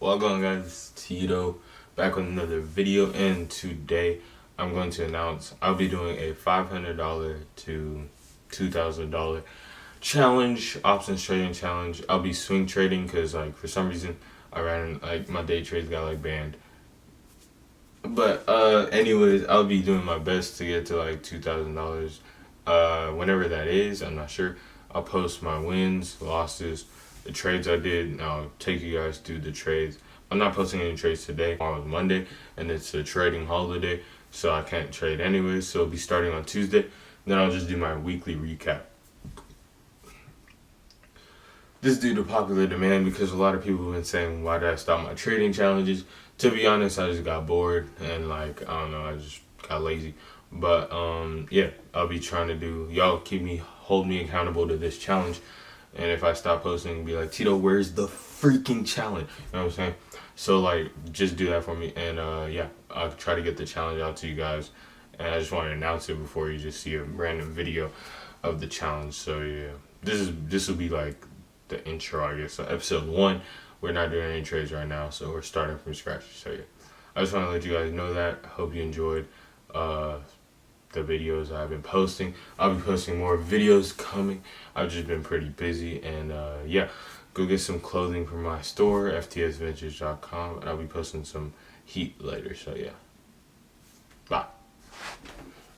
Well, going guys, it's Tito back with another video, and today I'm going to announce I'll be doing a $500 to $2,000 challenge, options trading challenge. I'll be swing trading because for some reason I ran my day trades got banned. But anyways, I'll be doing my best to get to $2,000. Whenever that is, I'm not sure. I'll post my wins, losses, the trades I did, and I'll take you guys through the trades. I'm not posting any trades today. Tomorrow is Monday, and it's a trading holiday, so I can't trade anyway. So it'll be starting on Tuesday. Then I'll just do my weekly recap. This is due to popular demand because a lot of people have been saying, why did I stop my trading challenges? To be honest, I just got bored and I don't know, I just got lazy. But yeah, I'll be trying to do, y'all hold me accountable to this challenge. And if I stop posting, be like, Tito, where's the freaking challenge? You know what I'm saying? So just do that for me. And yeah, I'll try to get the challenge out to you guys. And I just want to announce it before you just see a random video of the challenge. So yeah, this will be the intro, I guess. So episode 1, we're not doing any trades right now, so we're starting from scratch. So yeah, I just want to let you guys know that. I hope you enjoyed the videos I've been posting. I'll be posting more videos coming. I've just been pretty busy, and yeah, go get some clothing from my store, ftsventures.com, and I'll be posting some heat later. So yeah.